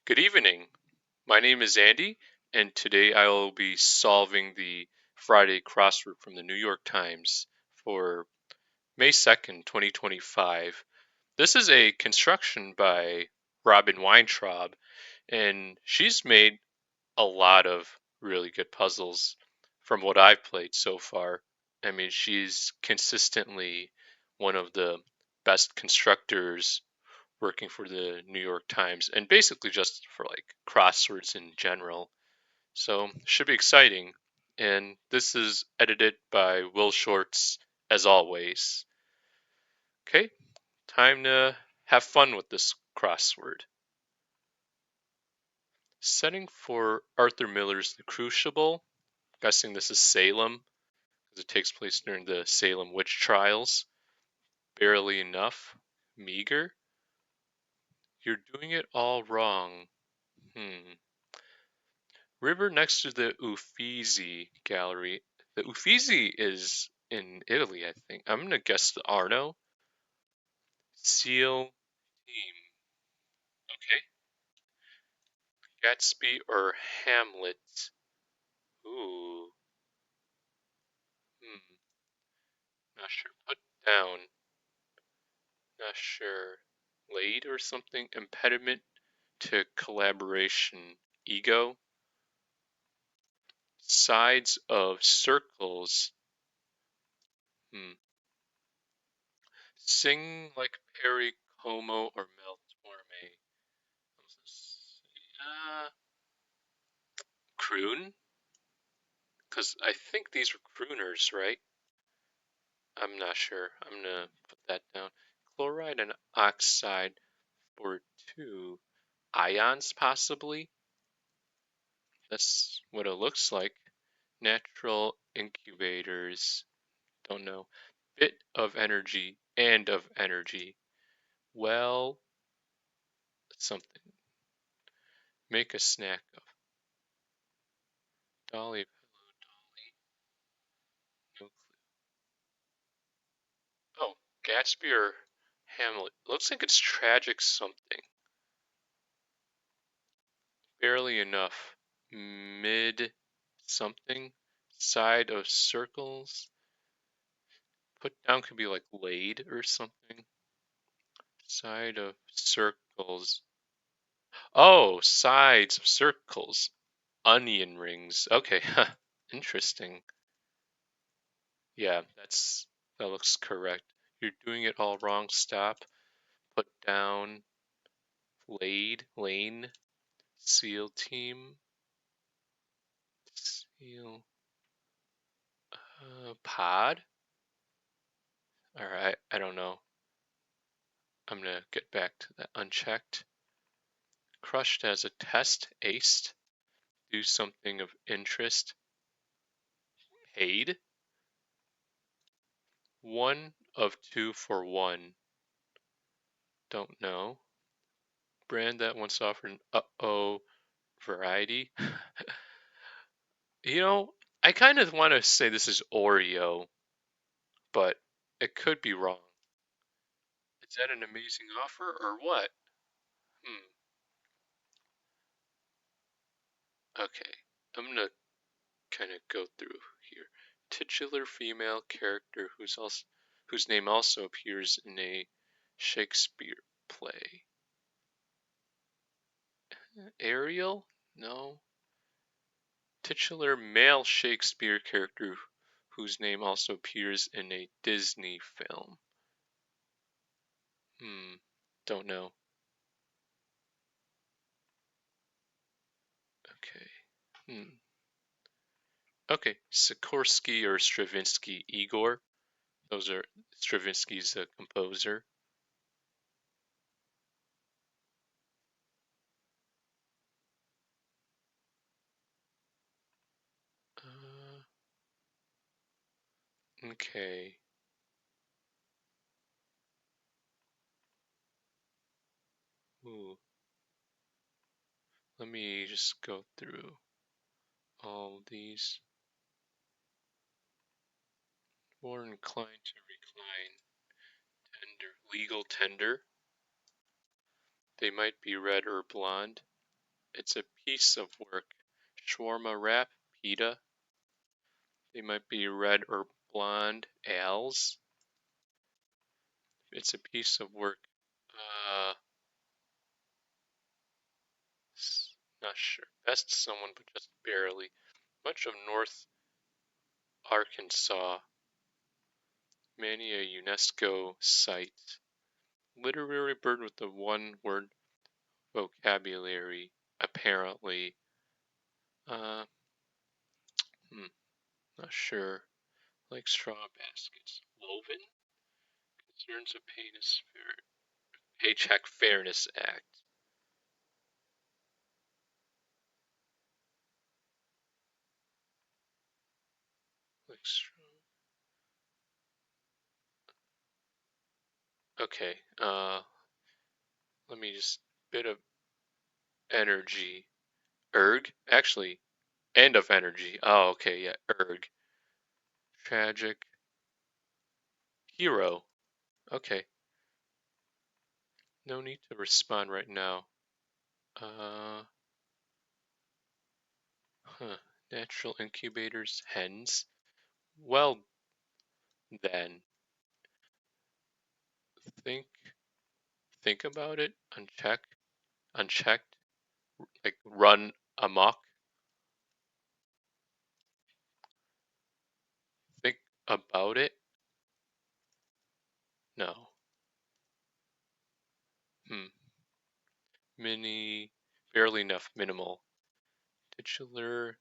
Good evening. My name is Andy, and today I will be solving the Friday crossword from the New York Times for May 2nd, 2025. This is a construction by Robin Weintraub, and she's made a lot of really good puzzles from what I've played so far. I mean, she's consistently one of the best constructors working for the New York Times and basically just for like crosswords in general. So should be exciting. And this is edited by Will Shorts as always. Okay, time to have fun with this crossword. Setting for Arthur Miller's The Crucible. Guessing this is Salem because it takes place during the Salem witch trials. Barely enough. Meager. You're doing it all wrong. River next to the Uffizi Gallery. The Uffizi is in Italy, I think. I'm gonna guess the Arno. Seal team. Okay. Gatsby or Hamlet. Ooh. Hmm. Not sure. Put down. Not sure. Late or something. Impediment to collaboration. Ego. Sides of circles. Hmm. Sing like Perry Como or Mel Torme. Croon? Because I think these were crooners, right? I'm not sure. I'm gonna put that down. Chloride and oxide for two ions, possibly. That's what it looks like. Natural incubators. Don't know. Bit of energy and of energy. Well, something. Make a snack of. Dolly. No. Oh, Gatsby or Hamlet. Looks like it's tragic something. Barely enough. Mid something. Side of circles. Put down could be like laid or something. Side of circles. Oh, sides of circles. Onion rings. Okay, interesting. Yeah, that looks correct. You're doing it all wrong. Stop. Put down. Laid. Lane. Seal team. Seal. Pod? Alright, I don't know. I'm gonna get back to that unchecked. Crushed as a test, aced. Do something of interest. Paid. One of two for one. Don't know. Brand that once offered an uh-oh variety. I kind of want to say this is Oreo, but it could be wrong. Is that an amazing offer or what? Hmm. Okay. I'm gonna kind of go through here. Titular female character whose name also appears in a Shakespeare play. Ariel? No. Titular male Shakespeare character whose name also appears in a Disney film. Don't know. Okay. Okay. Sikorsky or Stravinsky. Igor. Those are Stravinsky's composer. Uh, okay. Ooh. Let me just go through all these. More inclined to recline. Tender. Legal tender. They might be red or blonde. It's a piece of work. Shawarma wrap, pita. They might be red or blonde ales. It's a piece of work. Uh, not sure. Best someone, but just barely. Much of North Arkansas. Many a UNESCO site. Literary bird with the one-word vocabulary, apparently. Uh, hmm, not sure. Like straw baskets. Woven? Concerns of Paycheck Fairness Act. Like straw. Okay. Let me just bit of energy. Actually, end of energy. Oh, okay, yeah, Tragic hero. Okay. No need to respond right now. Uh, huh. Natural incubators, hens. Well, then, think think about it. Unchecked, like run amok. Think about it. No. Hmm. Mini, barely enough. Minimal. Titular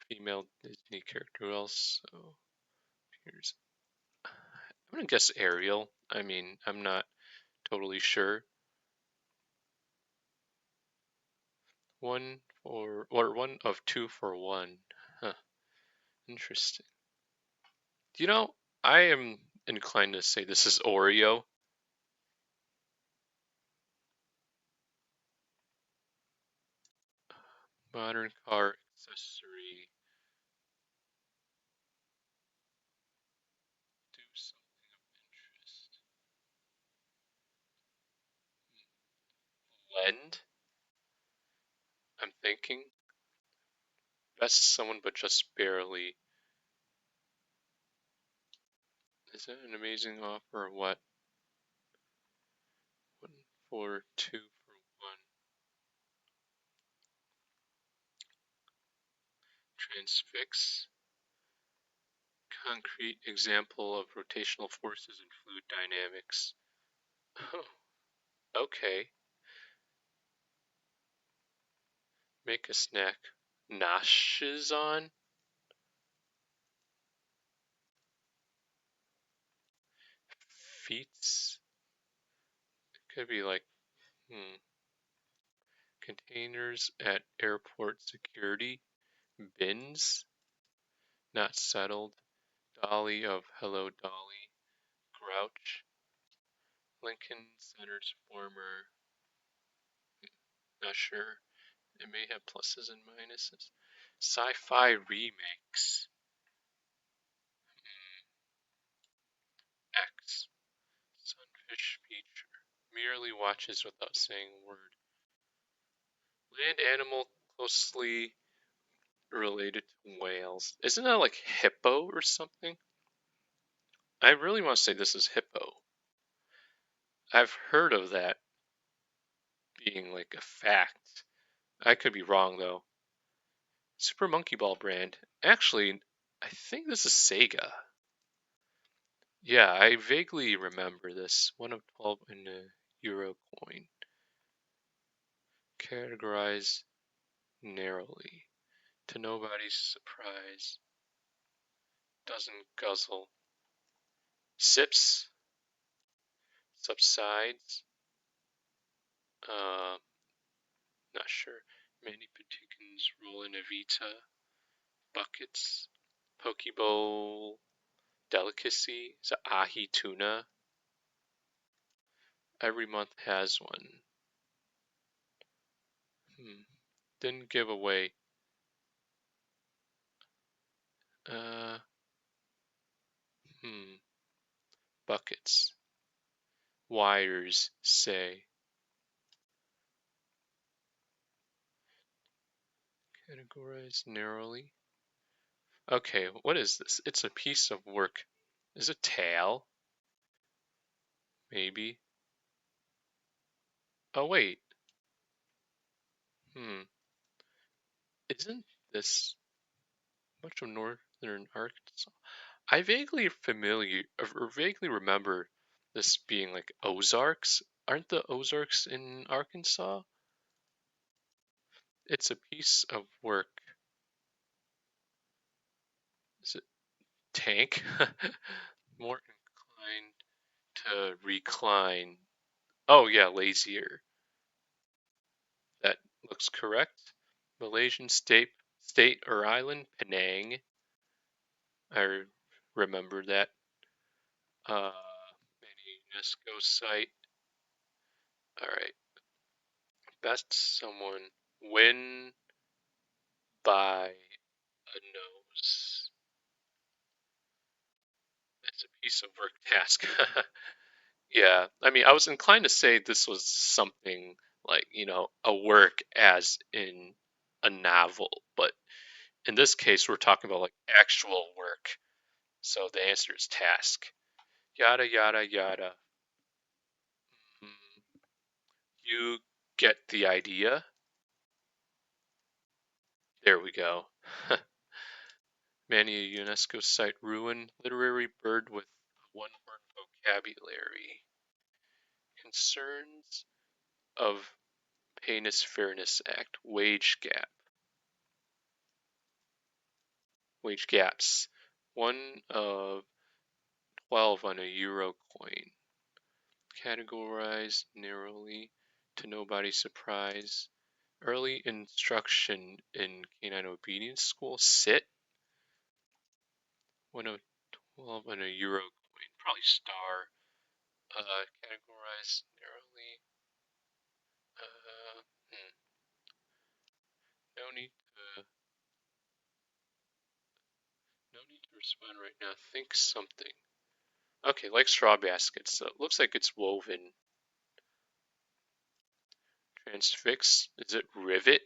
female Disney character. Who else? So here's. I'm gonna guess Ariel. I mean, I'm not totally sure. One of two for one. Huh. Interesting. You know, I am inclined to say this is Oreo. Modern car accessory. Do something of interest. Lend? I'm thinking. Best someone, but just barely. Is that an amazing offer or what? 1 for 2 for one. Transfix. Concrete example of rotational forces in fluid dynamics. Oh, okay. Make a snack. Noshes on? Feats? Could be like, containers at airport security. Bins? Not settled. Dolly of Hello Dolly. Grouch. Lincoln Center's former. Not sure. It may have pluses and minuses. Sci-fi remakes. X. Sunfish feature. Merely watches without saying a word. Land animal closely related to whales. Isn't that like hippo or something? I really want to say this is hippo. I've heard of that being like a fact. I could be wrong though. Super Monkey Ball brand. Actually, I think this is Sega. Yeah, I vaguely remember this. 1 of 12 in a euro coin. Categorized narrowly. To nobody's surprise. Doesn't guzzle. Sips. Subsides. Uh, not sure. Many Patikins roll in a Vita. Buckets. Pokeball delicacy. Is it ahi tuna? Every month has one. Didn't give away. Uh, hmm. Buckets. Wires say. Categorize narrowly. Okay, what is this? It's a piece of work. Is it tail? Maybe. Oh, wait. Hmm. Isn't this much of northern Arkansas? I vaguely remember this being like Ozarks. Aren't the Ozarks in Arkansas? It's a piece of work. Is it tank? More inclined to recline. Oh yeah, lazier. That looks correct. Malaysian state or island, Penang. I remember that. Many UNESCO site. All right. Best someone win by a nose. It's a piece of work task. Yeah, I mean, I was inclined to say this was something like, a work as in a novel, but in this case, we're talking about like actual work. So the answer is task. Yada, yada, yada. Hmm, you get the idea? There we go. Many a UNESCO site ruin, literary bird with one word vocabulary. Concerns of Heinous Fairness Act, wage gaps. One of 12 on a euro coin. Categorized narrowly to nobody's surprise. Early instruction in canine obedience school. Sit. One of 12 on a euro coin. Probably star. Categorized narrowly. Uh, hmm, no need to. No need to respond right now. Think something. Okay, like straw baskets. So it looks like it's woven. Transfix. Is it rivet?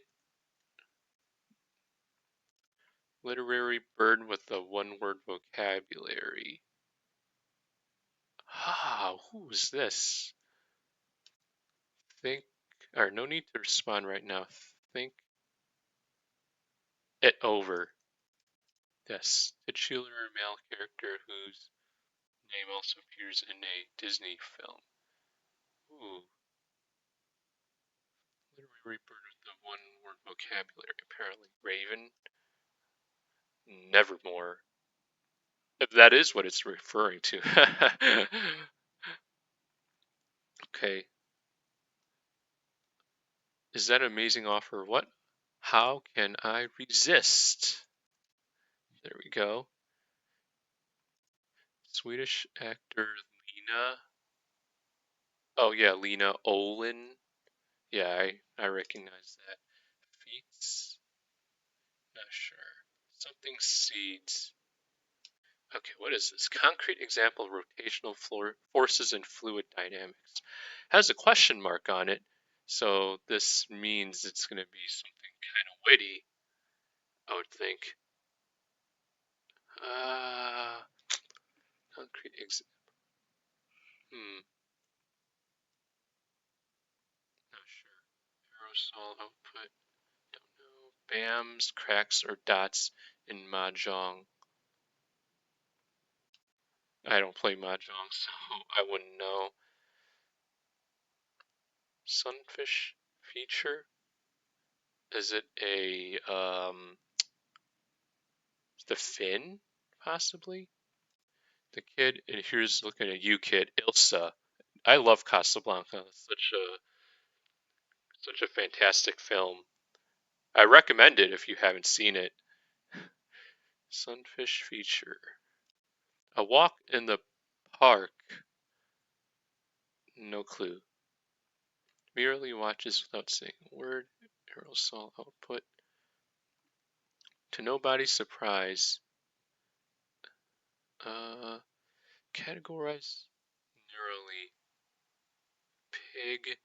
Literary bird with a one-word vocabulary. Ah, who's this? Think. Or no need to respond right now. Think it over. Yes, titular male character whose name also appears in a Disney film. Ooh, literary bird with the one-word vocabulary. Apparently, raven. Nevermore. If that is what it's referring to. Okay. Is that an amazing offer? What? How can I resist? There we go. Swedish actor Lena. Oh yeah, Lena Olin. Yeah, I recognize that. Feats. Not sure. Something seeds. Okay, what is this? Concrete example of rotational forces and fluid dynamics. Has a question mark on it, so this means it's going to be something kind of witty, I would think. Uh, concrete not sure. Aerosol output, don't know. Bams, cracks, or dots in mahjong. I don't play mahjong, so I wouldn't know. Sunfish feature? Is it the fin, possibly? The kid, and here's looking at you, kid, Ilsa. I love Casablanca. It's such a fantastic film. I recommend it if you haven't seen it. Sunfish feature. A walk in the park. No clue. Merely watches without saying a word. Aerosol output. To nobody's surprise. Uh, categorize narrowly. Pig.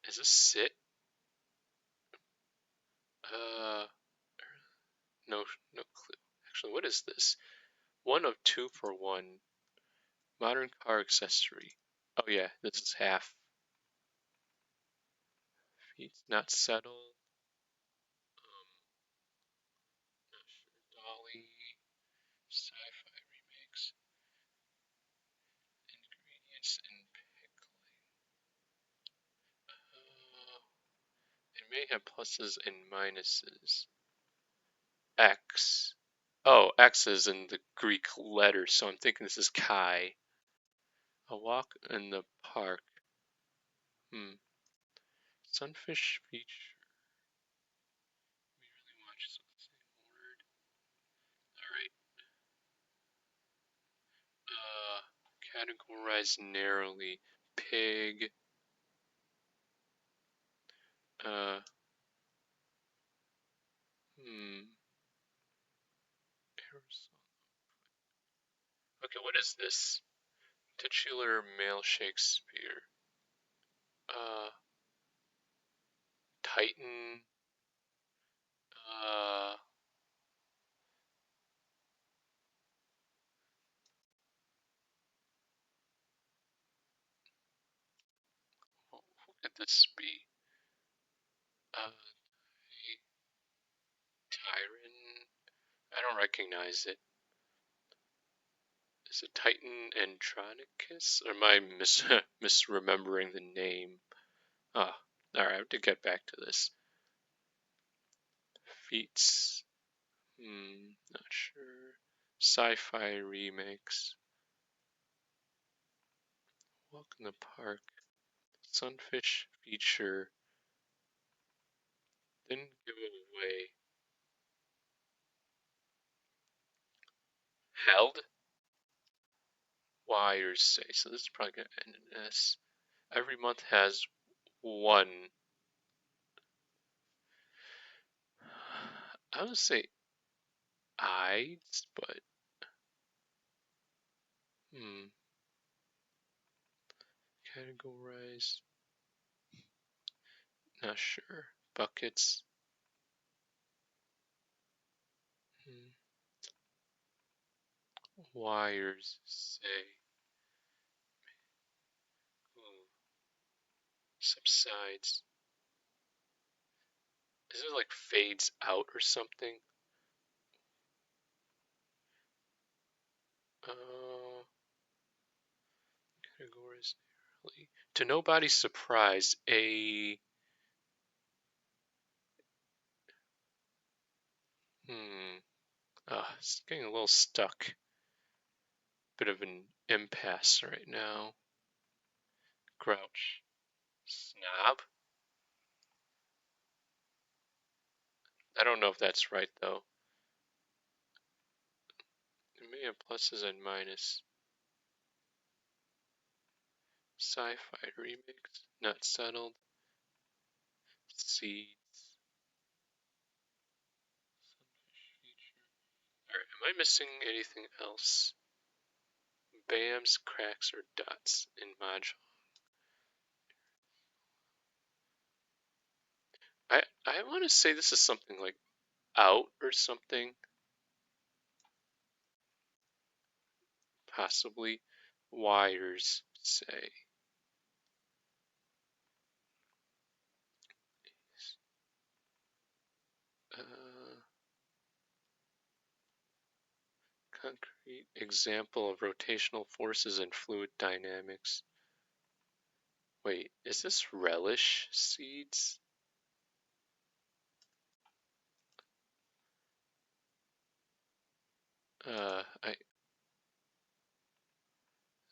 Is this sit? what is this? One of two for one. Modern car accessory. Oh yeah, this is half. Feet not settled. Not sure. Dolly. Sci-fi remakes. Ingredients in pickling. It may have pluses and minuses. X. Oh, X is in the Greek letter, so I'm thinking this is Chi. A walk in the park. Hmm. Sunfish feature. We really watch the same word. Alright. Categorize narrowly. Pig. Uh. Hmm. Okay, what is this? Titular male Shakespeare. Uh. Titan. Uh. Who could this be? Uh. Tyron. I don't recognize it. Is it Titan Andronicus? Or am I misremembering the name? Ah, alright, I have to get back to this. Feats. Not sure. Sci-fi remakes. Walk in the park. Sunfish feature. Didn't give away. Held? Wires say. So this is probably going to end in S. Every month has one. I would say Ides, but categorize. Not sure. Buckets. Wires say. Subsides. Is it like fades out or something? Categories. To nobody's surprise, it's getting a little stuck. Bit of an impasse right now. Grouch. Snob? I don't know if that's right though. It may have pluses and minuses. Sci-fi remix. Not settled. Seeds. Alright, am I missing anything else? Bams, cracks, or dots in Mahjong. I want to say this is something like out or something. Possibly. Wires say. Concrete example of rotational forces and fluid dynamics. Wait, is this relish seeds?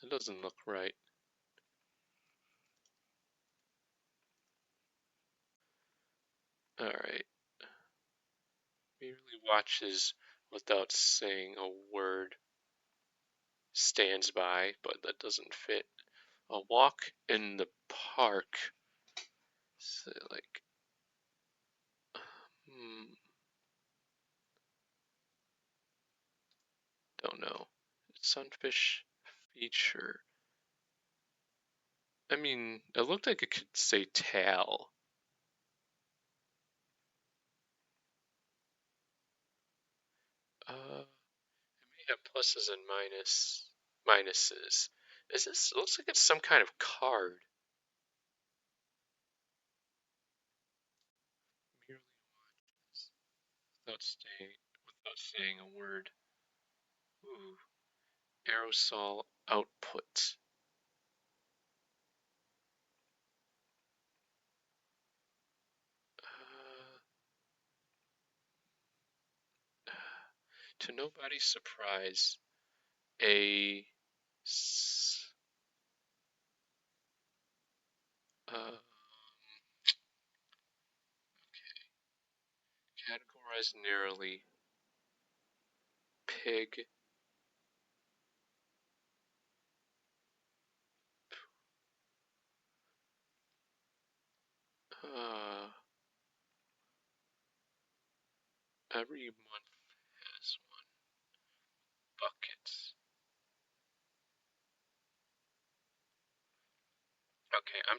It doesn't look right. Alright. Merely watches without saying a word. Stands by, but that doesn't fit. A walk in the park. So, like, don't know. Sunfish feature. I mean, it looked like it could say tail. Yeah, pluses and minuses. Is this? It looks like it's some kind of card. Merely without saying a word. Ooh, aerosol output. Uh, to nobody's surprise, a uh, categorized narrowly pig. Uh, every month has one bucket. Okay, I'm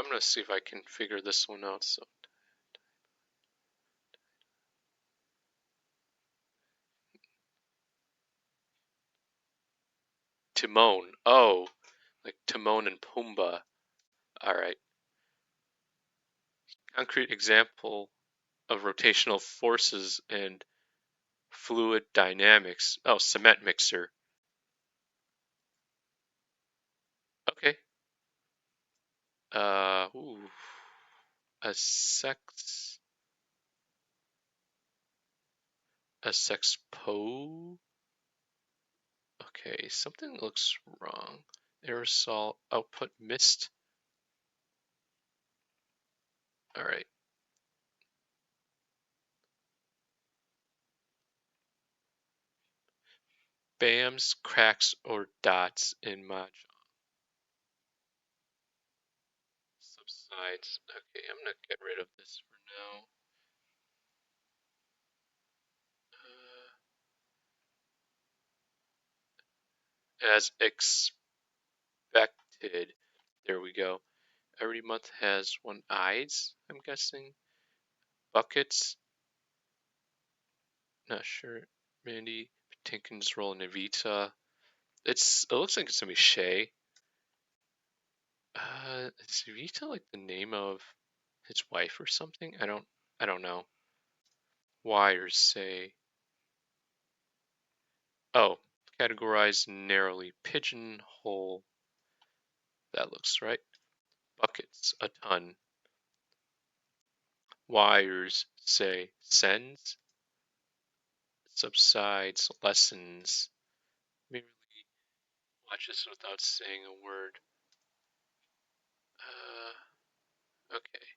gonna see if I can figure this one out. So, Timon. Oh, like Timon and Pumbaa. All right. Concrete example of rotational forces and fluid dynamics. Oh, cement mixer. Okay. Ooh. A sex. A sexpo. Okay, something looks wrong. Aerosol output mist. All right. Bams, cracks, or dots in Mahjong. Subsides. Okay, I'm gonna get rid of this for now. As expected. There we go. Every month has one eyes, I'm guessing. Buckets. Not sure. Mandy Patinkin's role in Evita. It looks like it's gonna be Shay. Is Evita like the name of his wife or something? I don't know. Wires say. Oh, categorized narrowly. Pigeonhole. That looks right. Buckets, a ton. Wires say sends. Subsides, lessens. Merely watches without saying a word. Okay.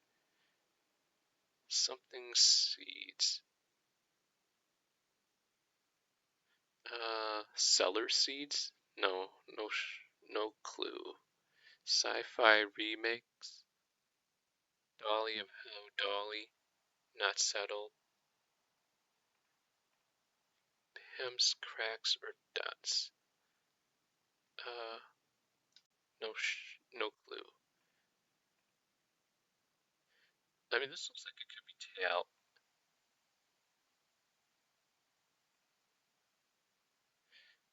Something seeds. Seller seeds? No clue. Sci-fi remakes. Dolly of Hello Dolly. Not settled. Hems, cracks, or dots. Uh, no clue. I mean, this looks like it could be tail.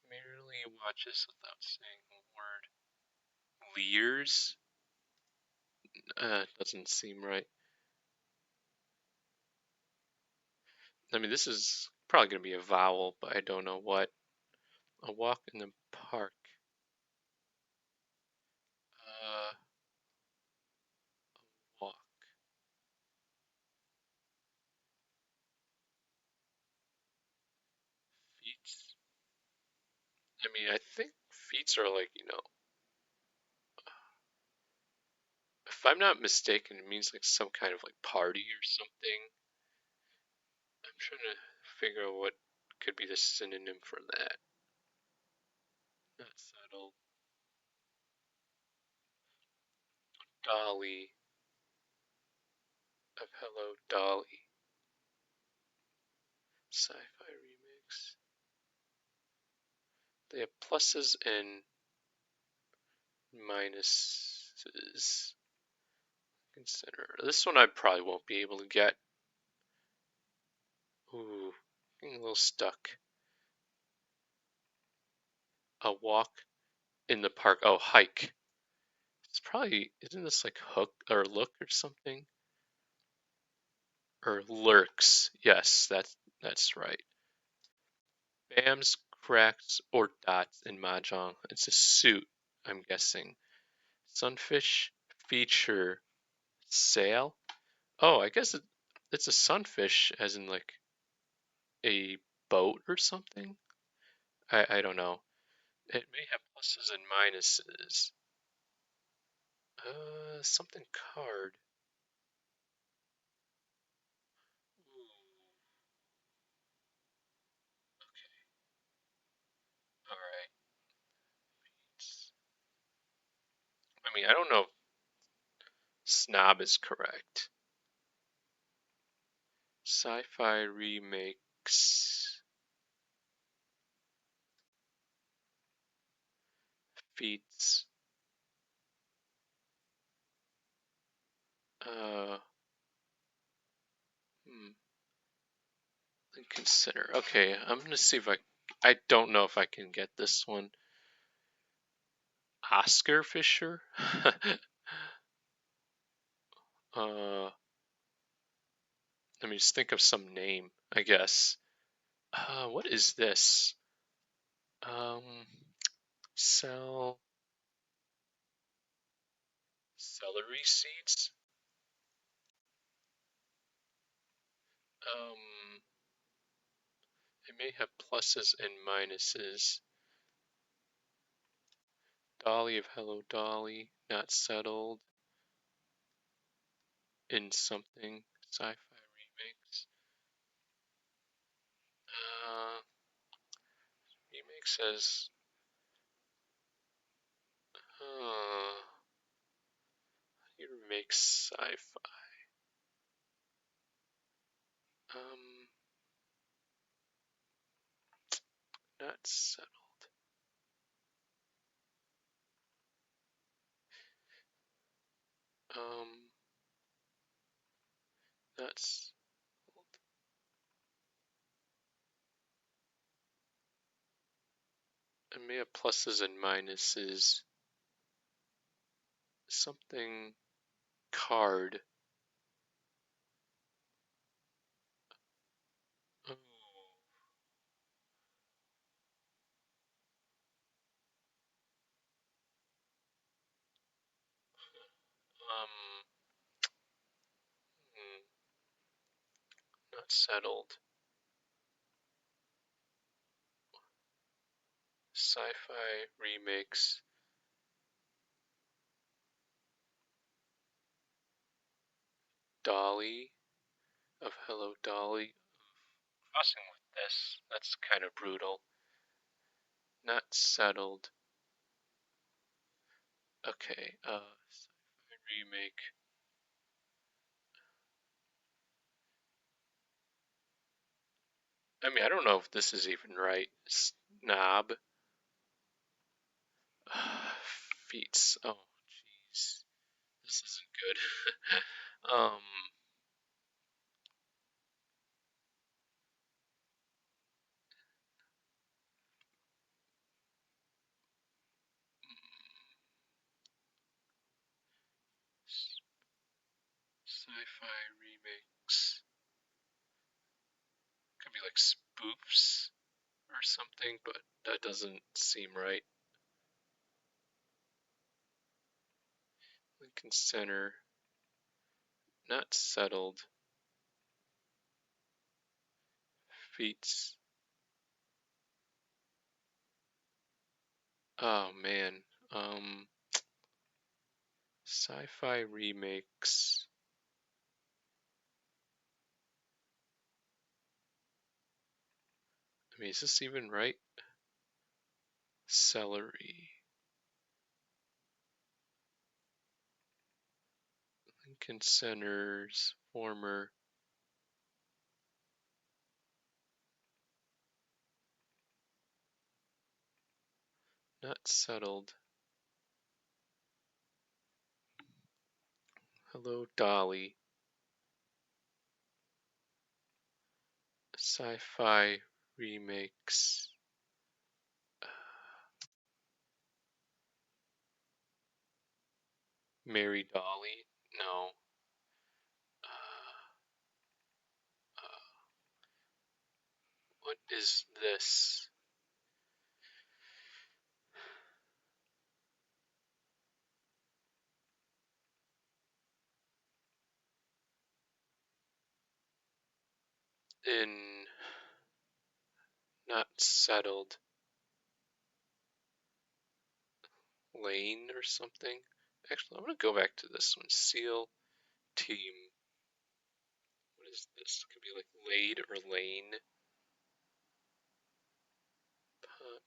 Merely watches without saying a word. Leers? Doesn't seem right. I mean, this is probably going to be a vowel, but I don't know what. A walk in the park. Uh, walk. Feet. I mean, I think feet are like, if I'm not mistaken, it means like some kind of like party or something. I'm trying to figure out what could be the synonym for that. Not settled. Dolly of Hello Dolly. Sci-fi remix. They have pluses and minuses. Consider this one I probably won't be able to get. Ooh, getting a little stuck. A walk in the park. Oh, hike. It's probably, isn't this like hook or look or something? Or lurks. Yes, that's right. Bams, cracks, or dots in mahjong. It's a suit, I'm guessing. Sunfish feature sail. Oh, I guess it's a sunfish, as in like a boat or something. I don't know. It may have pluses and minuses. Something card. Ooh, all right. I mean, I don't know if snob is correct. Sci-fi remakes feats. Uh, hmm, consider. Okay, I'm gonna see if I don't know if I can get this one. Oscar Fisher. uh, Let me just think of some name. I guess. What is this? Um, sell celery seeds. Um, it may have pluses and minuses. Dolly of Hello Dolly, not settled in something. Sci-fi remakes. Uh, remake says, uh, he remakes sci-fi. Um, not settled. Um, not settled. It may have pluses and minuses. Something card. Oh, um, hmm, not settled. Sci-fi remakes. Dolly of Hello Dolly. Crossing with this. That's kind of brutal. Not settled. Okay. Sci-fi remake. I mean, I don't know if this is even right. Snob. Feats. Oh, jeez. This isn't good. Sci-fi remakes. Could be like spoofs or something, but that doesn't seem right. Lincoln Center. Not settled. Feats. Oh man. Sci-fi remakes. I mean, is this even right? Celery. Lincoln Center's former. Not settled. Hello, Dolly. Sci-fi remakes. Mary Dolly? No. Uh, what is this? In not settled lane or something. Actually, I'm gonna go back to this one. Seal team. What is this? Could be like laid or lane.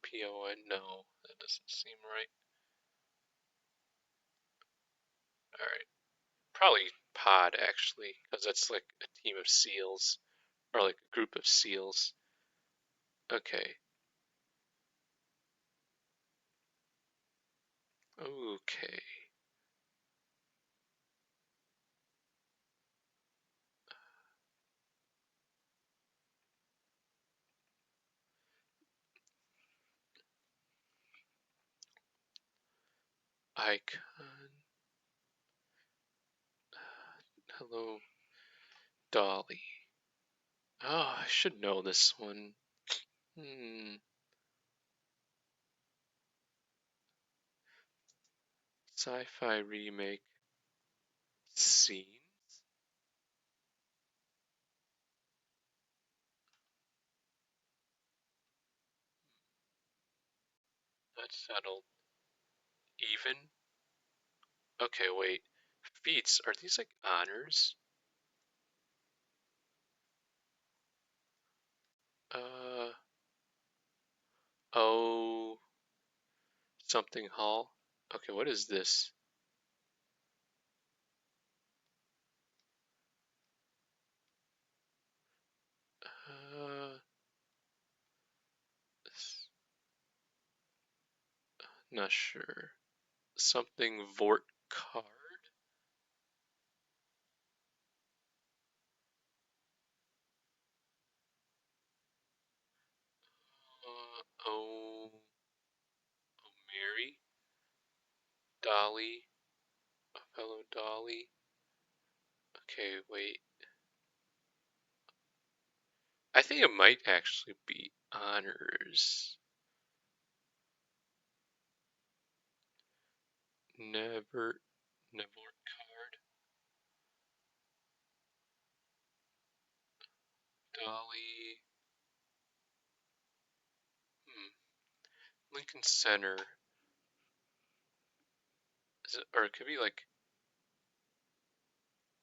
PON. No, that doesn't seem right. All right, probably pod actually, because that's like a team of seals or like a group of seals. Okay. Okay. Icon. Hello, Dolly. Oh, I should know this one. Hmm. Sci-fi remake. Scenes. Not settled. Even. Okay, wait. Feats. Are these like honors? Uh. Oh. Something hall. Okay, what is this? Uh. Not sure. Something Vort card. Oh. Oh, Mary. Dolly. Hello, Dolly. Okay, wait. I think it might actually be honors. Never, never card. Dolly. Hmm. Lincoln Center. Is it, or it could be like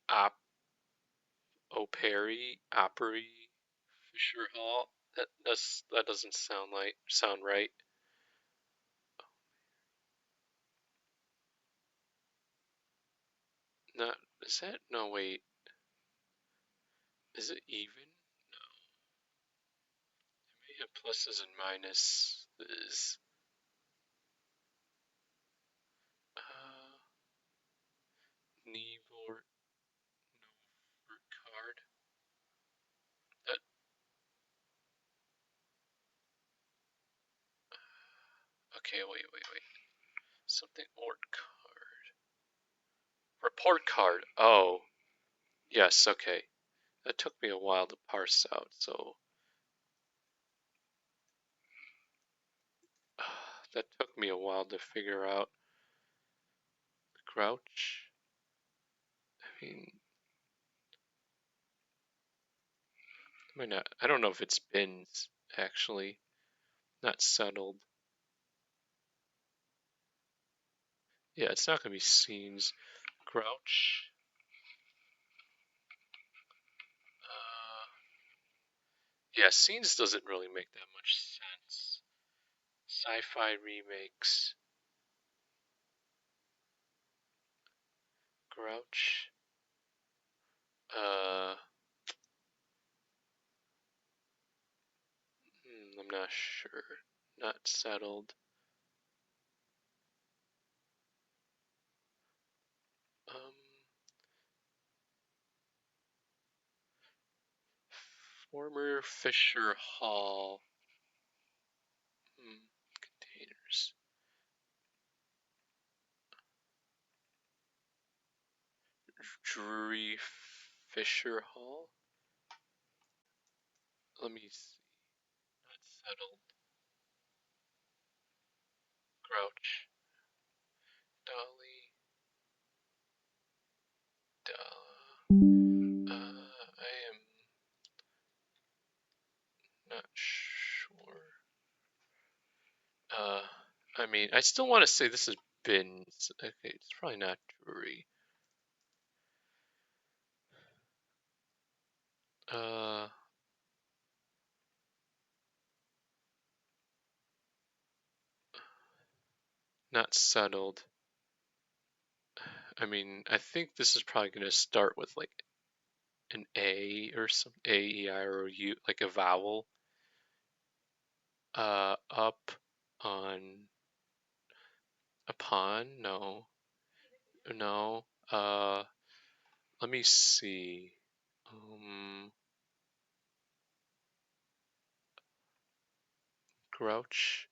Op Opry, Opry, Fisher Hall. That doesn't sound right. Not is that no wait. Is it even? It may have pluses and minuses. Uh, Nevort, Novert card. That okay. Wait. Something Ort card. Report card. Oh, yes. Okay. That took me a while to parse out. So that took me a while to figure out. Grouch. I mean, I might not. I don't know if it's bins actually. Not settled. Yeah, it's not gonna be scenes. Grouch. Uh, yeah, scenes doesn't really make that much sense. Sci-fi remakes. Grouch. Uh, I'm not sure. Not settled. Um, former Fisher Hall. Hmm, containers. Drury Fisher Hall. Let me see. Not settled. Grouch. Dolly. I am not sure. Uh, I mean, I still want to say this has been. Okay, it's probably not Drury. Uh, Not settled. I mean, I think this is probably going to start with like an A or some A, E, I, or U, like a vowel. Up, on, upon, no, no. Let me see. Grouch.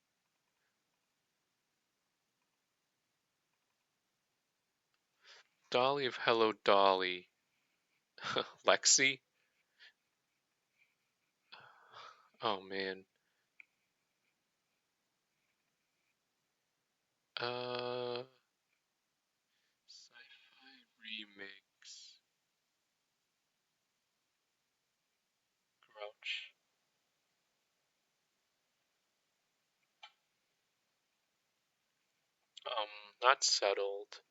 Dolly of Hello Dolly. Lexi. Oh man. Uh, Sci-fi remix. Grouch. Not settled.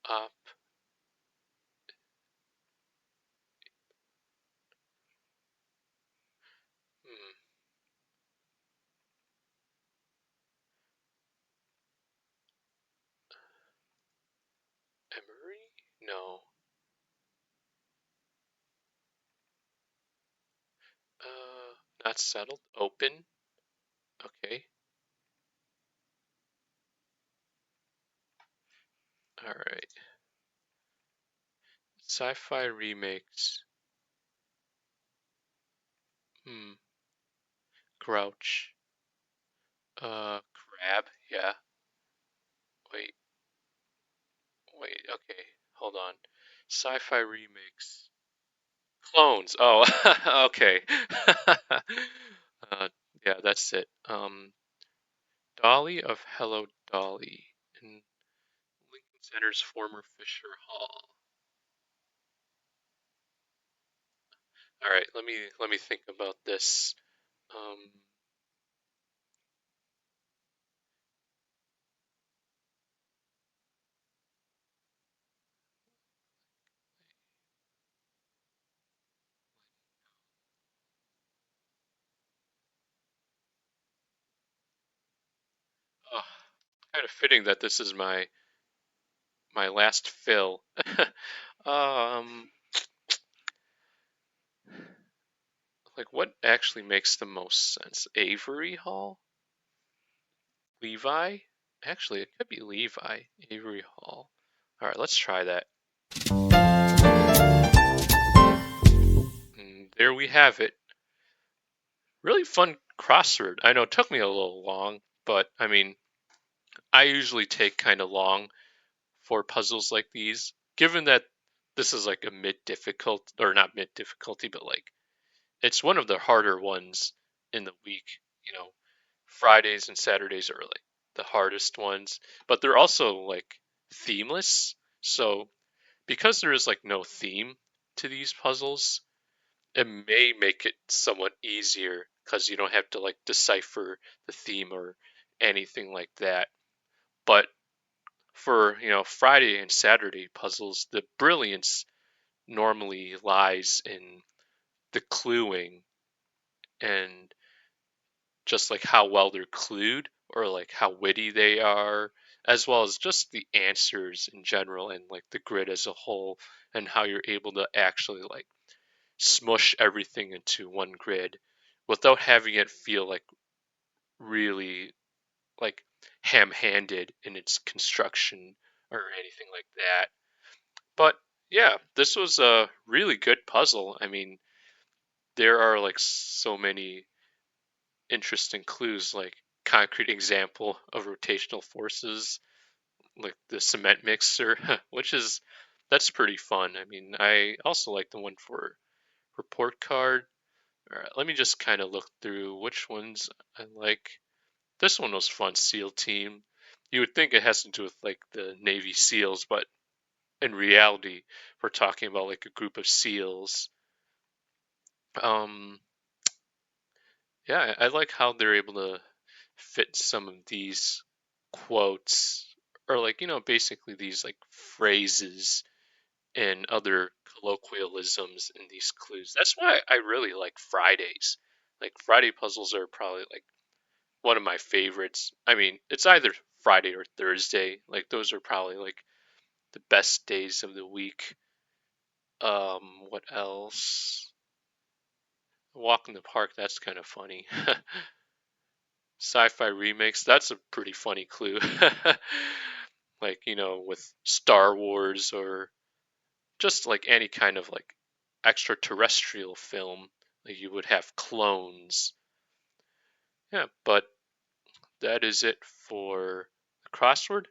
Up. Hmm. Emery? No. Not settled. Open. Okay. All right. Sci-fi remakes. Hmm. Grouch. Crab. Yeah. Wait. Wait. Okay. Hold on. Sci-fi remakes. Clones. Oh. Okay. uh, yeah, that's it. Dolly of Hello Dolly in Lincoln Center's former Fisher Hall. All right. Let me think about this. Um. Oh, kind of fitting that this is my last fill. um, like what actually makes the most sense? Avery Hall? Levi? Actually, it could be Levi. Avery Hall. All right, let's try that. And there we have it. Really fun crossword. I know it took me a little long, but I mean, I usually take kind of long for puzzles like these, given that this is like a mid difficult or not mid difficulty, but like it's one of the harder ones in the week. You know, Fridays and Saturdays are like the hardest ones, but they're also like themeless. So because there is like no theme to these puzzles, it may make it somewhat easier because you don't have to like decipher the theme or anything like that. But for, Friday and Saturday puzzles, the brilliance normally lies in the cluing and just like how well they're clued or like how witty they are, as well as just the answers in general and like the grid as a whole, and how you're able to actually like smush everything into one grid without having it feel like really like ham-handed in its construction or anything like that. But yeah, this was a really good puzzle. I mean, there are like so many interesting clues, like concrete example of rotational forces, like the cement mixer, which is that's pretty fun. I mean, I also like the one for report card. All right, let me just kind of look through which ones I like. This one was fun, SEAL Team. You would think it has to do with like the Navy SEALs, but in reality, we're talking about like a group of SEALs. Um, yeah, I like how they're able to fit some of these quotes or like, basically these like phrases and other colloquialisms in these clues. That's why I really like Fridays. Like Friday puzzles are probably like one of my favorites. I mean, it's either Friday or Thursday. Like those are probably like the best days of the week. What else? Walk in the park, that's kind of funny. Sci-fi remakes, that's a pretty funny clue. Like, with Star Wars or just like any kind of like extraterrestrial film, like you would have clones. Yeah, but that is it for the crossword.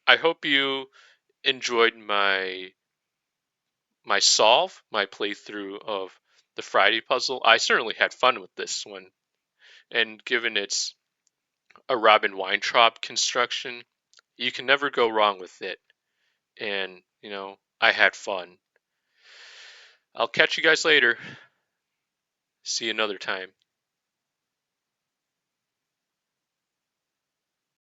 I hope you enjoyed my playthrough of the Friday puzzle. I certainly had fun with this one, and given it's a Robin Weintraub construction, you can never go wrong with it. And, I had fun. I'll catch you guys later. See you another time.